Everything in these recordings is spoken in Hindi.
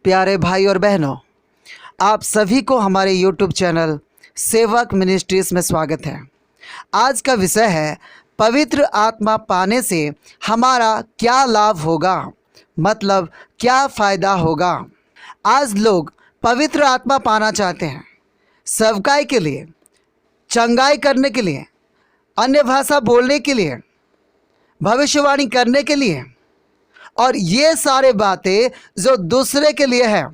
प्यारे भाई और बहनों, आप सभी को हमारे YouTube चैनल सेवक मिनिस्ट्रीज में स्वागत है। आज का विषय है पवित्र आत्मा पाने से हमारा क्या लाभ होगा, मतलब क्या फ़ायदा होगा। आज लोग पवित्र आत्मा पाना चाहते हैं, सेवकाई के लिए, चंगाई करने के लिए, अन्य भाषा बोलने के लिए, भविष्यवाणी करने के लिए, और ये सारे बातें जो दूसरे के लिए है।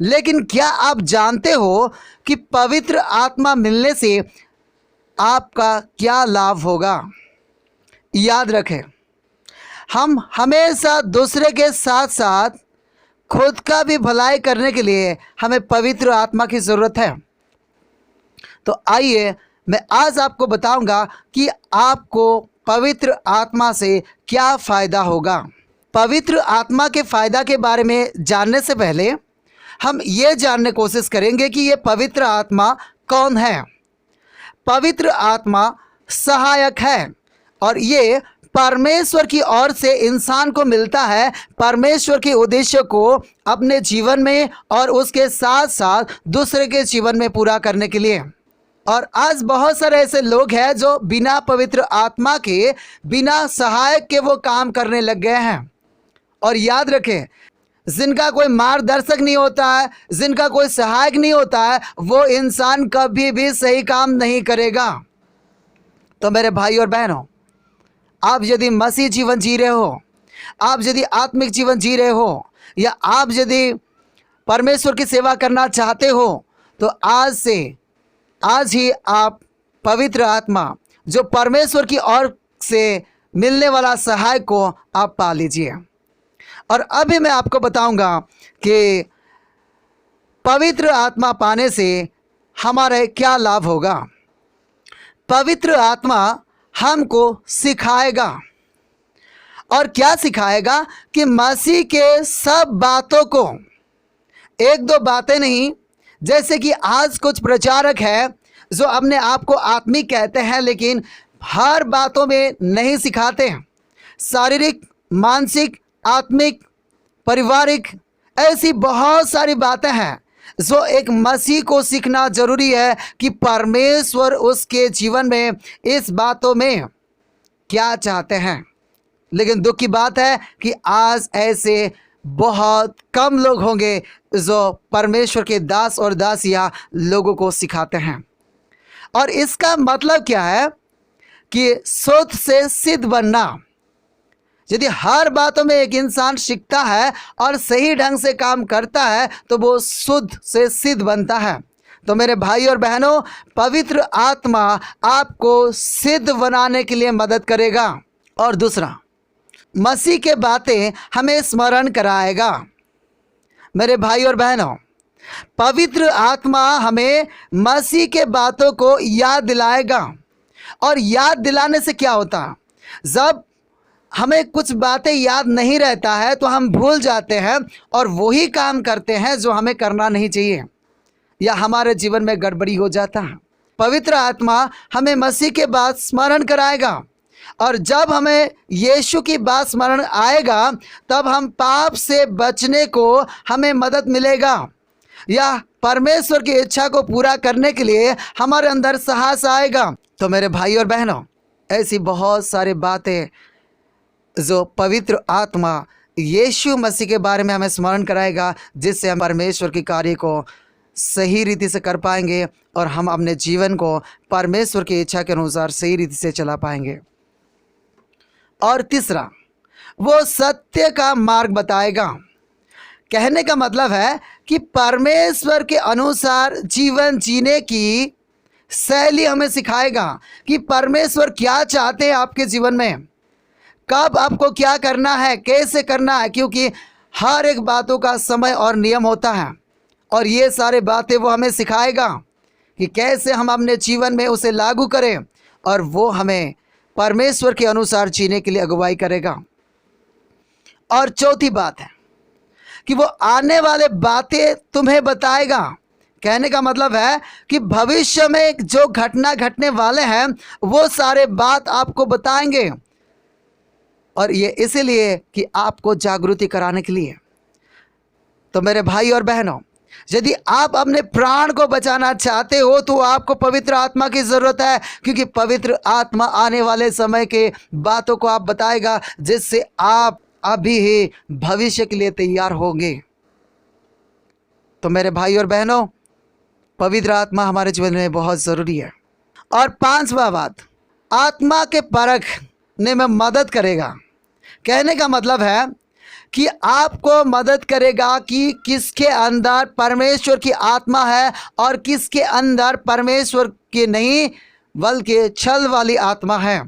लेकिन क्या आप जानते हो कि पवित्र आत्मा मिलने से आपका क्या लाभ होगा? याद रखें, हम हमेशा दूसरे के साथ साथ खुद का भी भलाई करने के लिए हमें पवित्र आत्मा की ज़रूरत है। तो आइए मैं आज आपको बताऊंगा कि आपको पवित्र आत्मा से क्या फ़ायदा होगा। पवित्र आत्मा के फ़ायदा के बारे में जानने से पहले हम ये जानने की कोशिश करेंगे कि ये पवित्र आत्मा कौन है। पवित्र आत्मा सहायक है और ये परमेश्वर की ओर से इंसान को मिलता है, परमेश्वर के उद्देश्य को अपने जीवन में और उसके साथ साथ दूसरे के जीवन में पूरा करने के लिए। और आज बहुत सारे ऐसे लोग हैं जो बिना पवित्र आत्मा के, बिना सहायक के वो काम करने लग गए हैं। और याद रखें, जिनका कोई मार्गदर्शक नहीं होता है, जिनका कोई सहायक नहीं होता है, वो इंसान कभी भी सही काम नहीं करेगा। तो मेरे भाई और बहनों, आप यदि मसीह जीवन जी रहे हो, आप यदि आत्मिक जीवन जी रहे हो, या आप यदि परमेश्वर की सेवा करना चाहते हो, तो आज ही आप पवित्र आत्मा, जो परमेश्वर की ओर से मिलने वाला सहायक को आप पा लीजिए। और अभी मैं आपको बताऊंगा कि पवित्र आत्मा पाने से हमारे क्या लाभ होगा। पवित्र आत्मा हमको सिखाएगा, और क्या सिखाएगा कि मसीह के सब बातों को, एक दो बातें नहीं। जैसे कि आज कुछ प्रचारक है जो अपने आप को आत्मिक कहते हैं, लेकिन हर बातों में नहीं सिखाते हैं। शारीरिक, मानसिक, आत्मिक, पारिवारिक, ऐसी बहुत सारी बातें हैं जो एक मसीह को सीखना जरूरी है कि परमेश्वर उसके जीवन में इस बातों में क्या चाहते हैं। लेकिन दुख की बात है कि आज ऐसे बहुत कम लोग होंगे जो परमेश्वर के दास और दासियां लोगों को सिखाते हैं। और इसका मतलब क्या है कि शुद्ध से सिद्ध बनना। यदि हर बातों में एक इंसान सीखता है और सही ढंग से काम करता है तो वो शुद्ध से सिद्ध बनता है। तो मेरे भाई और बहनों, पवित्र आत्मा आपको सिद्ध बनाने के लिए मदद करेगा। और दूसरा, मसीह के बातें हमें स्मरण कराएगा। मेरे भाई और बहनों, पवित्र आत्मा हमें मसीह के बातों को याद दिलाएगा। और याद दिलाने से क्या होता है, जब हमें कुछ बातें याद नहीं रहता है तो हम भूल जाते हैं और वही काम करते हैं जो हमें करना नहीं चाहिए, या हमारे जीवन में गड़बड़ी हो जाता है। पवित्र आत्मा हमें मसीह के बात स्मरण कराएगा, और जब हमें यीशु की बात स्मरण आएगा तब हम पाप से बचने को हमें मदद मिलेगा, या परमेश्वर की इच्छा को पूरा करने के लिए हमारे अंदर साहस आएगा। तो मेरे भाई और बहनों, ऐसी बहुत सारी बातें जो पवित्र आत्मा यीशु मसीह के बारे में हमें स्मरण कराएगा, जिससे हम परमेश्वर के कार्य को सही रीति से कर पाएंगे और हम अपने जीवन को परमेश्वर की इच्छा के अनुसार सही रीति से चला पाएंगे। और तीसरा, वो सत्य का मार्ग बताएगा। कहने का मतलब है कि परमेश्वर के अनुसार जीवन जीने की शैली हमें सिखाएगा कि परमेश्वर क्या चाहते हैं आपके जीवन में, कब आपको क्या करना है, कैसे करना है। क्योंकि हर एक बातों का समय और नियम होता है, और ये सारे बातें वो हमें सिखाएगा कि कैसे हम अपने जीवन में उसे लागू करें, और वो हमें परमेश्वर के अनुसार जीने के लिए अगुवाई करेगा। और चौथी बात है कि वो आने वाले बातें तुम्हें बताएगा। कहने का मतलब है कि भविष्य में जो घटना घटने वाले हैं वो सारे बात आपको बताएंगे, और ये इसलिए कि आपको जागृति कराने के लिए। तो मेरे भाई और बहनों, यदि आप अपने प्राण को बचाना चाहते हो तो आपको पवित्र आत्मा की ज़रूरत है, क्योंकि पवित्र आत्मा आने वाले समय के बातों को आप बताएगा, जिससे आप अभी ही भविष्य के लिए तैयार होंगे। तो मेरे भाई और बहनों, पवित्र आत्मा हमारे जीवन में बहुत ज़रूरी है। और पांचवा बात, आत्मा के परखने में मदद करेगा। कहने का मतलब है कि आपको मदद करेगा कि किसके अंदर परमेश्वर की आत्मा है और किसके अंदर परमेश्वर की नहीं बल्कि छल वाली आत्मा है।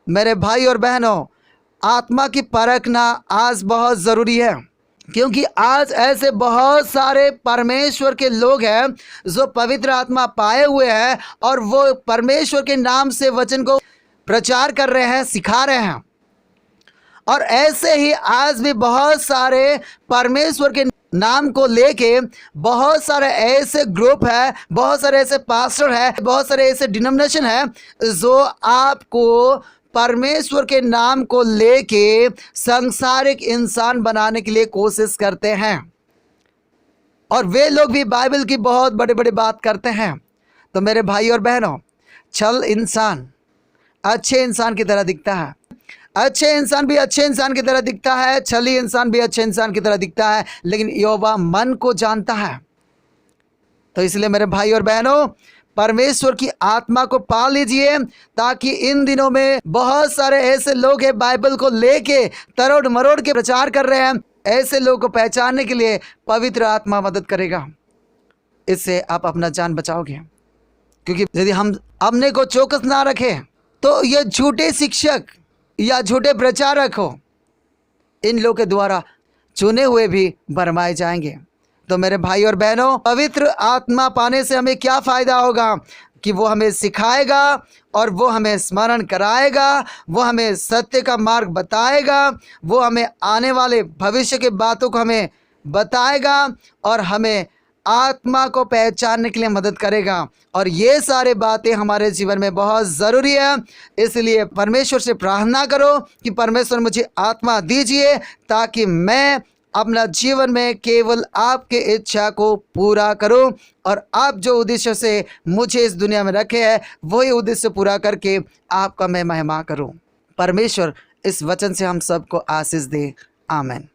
मेरे भाई और बहनों, आत्मा की परखना आज बहुत ज़रूरी है, क्योंकि आज ऐसे बहुत सारे परमेश्वर के लोग हैं जो पवित्र आत्मा पाए हुए हैं और वो परमेश्वर के नाम से वचन को प्रचार कर रहे हैं, सिखा रहे हैं। और ऐसे ही आज भी बहुत सारे परमेश्वर के नाम को लेके बहुत सारे ऐसे ग्रुप है, बहुत सारे ऐसे पास्टर है, बहुत सारे ऐसे डिनोमिनेशन है जो आपको परमेश्वर के नाम को लेके सांसारिक इंसान बनाने के लिए कोशिश करते हैं। और वे लोग भी बाइबल की बहुत बड़े बड़े बात करते हैं। तो मेरे भाई और बहनों, छल इंसान अच्छे इंसान की तरह दिखता है, अच्छे इंसान भी अच्छे इंसान की तरह दिखता है, छली इंसान भी अच्छे इंसान की तरह दिखता है, लेकिन यहोवा मन को जानता है। तो इसलिए मेरे भाई और बहनों, परमेश्वर की आत्मा को पा लीजिए, ताकि इन दिनों में बहुत सारे ऐसे लोग हैं बाइबल को लेके तरोड़ मरोड़ के प्रचार कर रहे हैं। ऐसे लोगों को पहचानने के लिए पवित्र आत्मा मदद करेगा। इससे आप अपना जान बचाओगे, क्योंकि यदि हम अपने को चौकस ना रखें तो ये झूठे शिक्षक या झूठे प्रचारक हो, इन लोगों के द्वारा चुने हुए भी भरमाए जाएंगे। तो मेरे भाई और बहनों, पवित्र आत्मा पाने से हमें क्या फ़ायदा होगा कि वो हमें सिखाएगा और वो हमें स्मरण कराएगा, वो हमें सत्य का मार्ग बताएगा, वो हमें आने वाले भविष्य के बातों को हमें बताएगा और हमें आत्मा को पहचानने के लिए मदद करेगा। और ये सारे बातें हमारे जीवन में बहुत ज़रूरी है। इसलिए परमेश्वर से प्रार्थना करो कि परमेश्वर मुझे आत्मा दीजिए, ताकि मैं अपना जीवन में केवल आपके इच्छा को पूरा करूं और आप जो उद्देश्य से मुझे इस दुनिया में रखे हैं वही उद्देश्य पूरा करके आपका मैं महिमा करूं। परमेश्वर इस वचन से हम सबको आशीष दे। आमीन।